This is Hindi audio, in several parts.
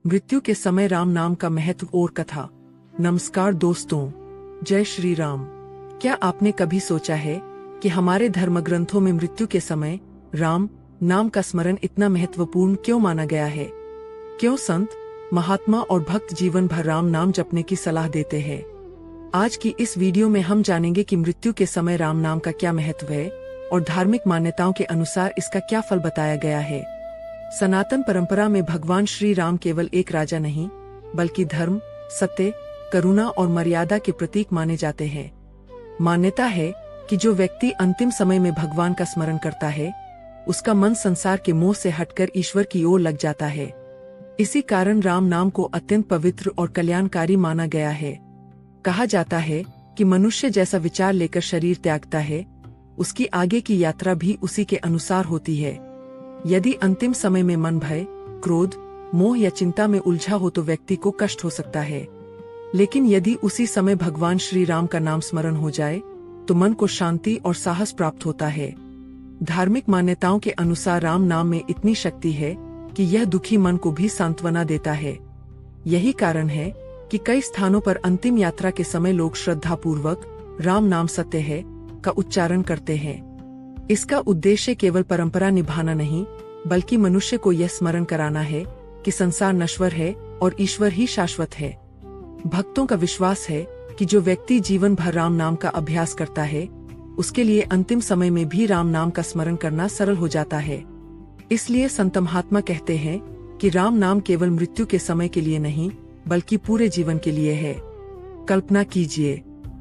मृत्यु के समय राम नाम का महत्व और कथा। नमस्कार दोस्तों, जय श्री राम। क्या आपने कभी सोचा है कि हमारे धर्म ग्रंथों में मृत्यु के समय राम नाम का स्मरण इतना महत्वपूर्ण क्यों माना गया है? क्यों संत, महात्मा और भक्त जीवन भर राम नाम जपने की सलाह देते हैं? आज की इस वीडियो में हम जानेंगे कि मृत्यु के समय राम नाम का क्या महत्व है और धार्मिक मान्यताओं के अनुसार इसका क्या फल बताया गया है। सनातन परंपरा में भगवान श्री राम केवल एक राजा नहीं, बल्कि धर्म, सत्य, करुणा और मर्यादा के प्रतीक माने जाते हैं। मान्यता है कि जो व्यक्ति अंतिम समय में भगवान का स्मरण करता है, उसका मन संसार के मोह से हटकर ईश्वर की ओर लग जाता है। इसी कारण राम नाम को अत्यंत पवित्र और कल्याणकारी माना गया है। कहा जाता है कि मनुष्य जैसा विचार लेकर शरीर त्यागता है, उसकी आगे की यात्रा भी उसी के अनुसार होती है। यदि अंतिम समय में मन भय, क्रोध, मोह या चिंता में उलझा हो तो व्यक्ति को कष्ट हो सकता है। लेकिन यदि उसी समय भगवान श्री राम का नाम स्मरण हो जाए तो मन को शांति और साहस प्राप्त होता है। धार्मिक मान्यताओं के अनुसार राम नाम में इतनी शक्ति है कि यह दुखी मन को भी सांत्वना देता है। यही कारण है कि कई स्थानों पर अंतिम यात्रा के समय लोग श्रद्धापूर्वक राम नाम सत्य है का उच्चारण करते हैं। इसका उद्देश्य केवल परंपरा निभाना नहीं, बल्कि मनुष्य को यह स्मरण कराना है कि संसार नश्वर है और ईश्वर ही शाश्वत है। भक्तों का विश्वास है कि जो व्यक्ति जीवन भर राम नाम का अभ्यास करता है, उसके लिए अंतिम समय में भी राम नाम का स्मरण करना सरल हो जाता है। इसलिए संत महात्मा कहते हैं कि राम नाम केवल मृत्यु के समय के लिए नहीं, बल्कि पूरे जीवन के लिए है। कल्पना कीजिए,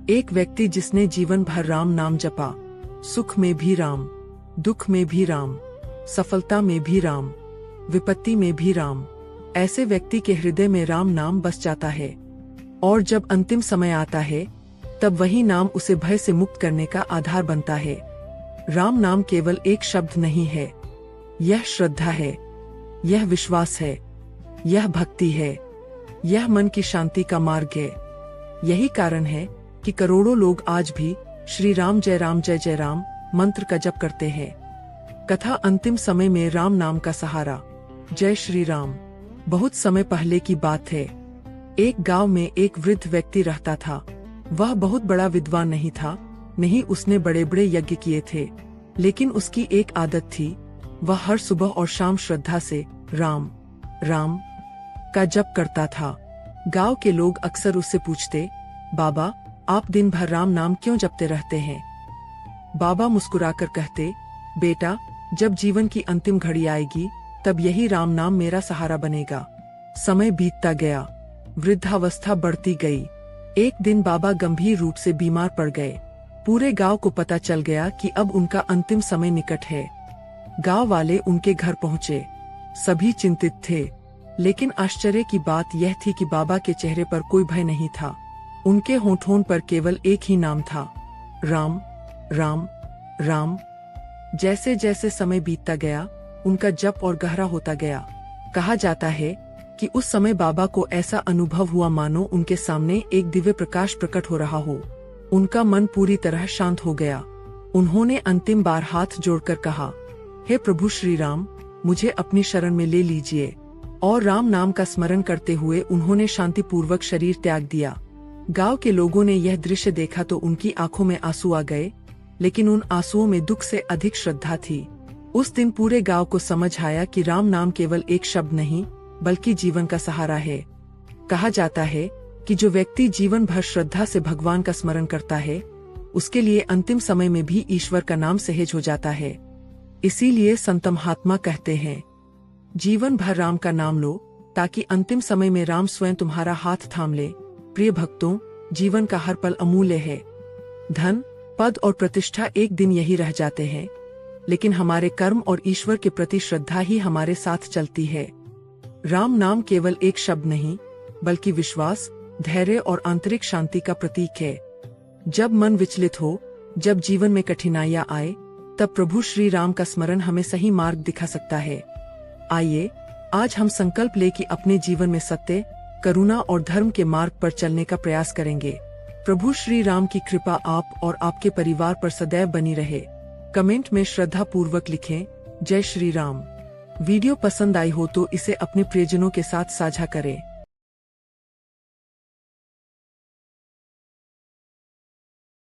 एक व्यक्ति जिसने जीवन भर राम नाम जपा, सुख में भी राम, दुख में भी राम, सफलता में भी राम, विपत्ति में भी राम। ऐसे व्यक्ति के हृदय में राम नाम बस जाता है और जब अंतिम समय आता है, तब वही नाम उसे भय से मुक्त करने का आधार बनता है। राम नाम केवल एक शब्द नहीं है, यह श्रद्धा है, यह विश्वास है, यह भक्ति है, यह मन की शांति का मार्ग है। यही कारण है कि करोड़ों लोग आज भी श्री राम जय जय राम मंत्र का जप करते हैं। कथा अंतिम समय में राम नाम का सहारा। जय श्री राम। बहुत समय पहले की बात है। एक गांव में एक वृद्ध व्यक्ति रहता था। वह बहुत बड़ा विद्वान नहीं था, नहीं उसने बड़े बड़े यज्ञ किए थे, लेकिन उसकी एक आदत थी। वह हर सुबह और शाम श्रद्धा से राम राम का जप करता था। गांव के लोग अक्सर उससे पूछते, बाबा, आप दिन भर राम नाम क्यों जपते रहते हैं? बाबा मुस्कुराकर कहते, बेटा, जब जीवन की अंतिम घड़ी आएगी, तब यही राम नाम मेरा सहारा बनेगा। समय बीतता गया, वृद्धावस्था बढ़ती गई। एक दिन बाबा गंभीर रूप से बीमार पड़ गए। पूरे गांव को पता चल गया कि अब उनका अंतिम समय निकट है। गांव वाले उनके घर पहुंचे। सभी चिंतित थे, लेकिन आश्चर्य की बात यह थी कि बाबा के चेहरे पर कोई भय नहीं था। उनके होठों पर केवल एक ही नाम था, राम राम राम। जैसे जैसे समय बीतता गया, उनका जप और गहरा होता गया। कहा जाता है कि उस समय बाबा को ऐसा अनुभव हुआ मानो उनके सामने एक दिव्य प्रकाश प्रकट हो रहा हो। उनका मन पूरी तरह शांत हो गया। उन्होंने अंतिम बार हाथ जोड़कर कहा, हे प्रभु श्री राम, मुझे अपनी शरण में ले लीजिए। और राम नाम का स्मरण करते हुए उन्होंने शांतिपूर्वक शरीर त्याग दिया। गांव के लोगों ने यह दृश्य देखा तो उनकी आंखों में आंसू आ गए, लेकिन उन आंसुओं में दुख से अधिक श्रद्धा थी। उस दिन पूरे गांव को समझ आया कि राम नाम केवल एक शब्द नहीं, बल्कि जीवन का सहारा है। कहा जाता है कि जो व्यक्ति जीवन भर श्रद्धा से भगवान का स्मरण करता है, उसके लिए अंतिम समय में भी ईश्वर का नाम सहज हो जाता है। इसीलिए संत महात्मा कहते हैं, जीवन भर राम का नाम लो, ताकि अंतिम समय में राम स्वयं तुम्हारा हाथ थाम ले। प्रिय भक्तों, जीवन का हर पल अमूल्य है। धन, पद और प्रतिष्ठा एक दिन यही रह जाते हैं, लेकिन हमारे कर्म और ईश्वर के प्रति श्रद्धा ही हमारे साथ चलती है। राम नाम केवल एक शब्द नहीं, बल्कि विश्वास, धैर्य और आंतरिक शांति का प्रतीक है। जब मन विचलित हो, जब जीवन में कठिनाइयां आए, तब प्रभु श्री राम का स्मरण हमें सही मार्ग दिखा सकता है। आइए आज हम संकल्प ले कि अपने जीवन में सत्य, करुणा और धर्म के मार्ग पर चलने का प्रयास करेंगे। प्रभु श्री राम की कृपा आप और आपके परिवार पर सदैव बनी रहे। कमेंट में श्रद्धा पूर्वक लिखें, जय श्री राम। वीडियो पसंद आई हो तो इसे अपने प्रियजनों के साथ साझा करें।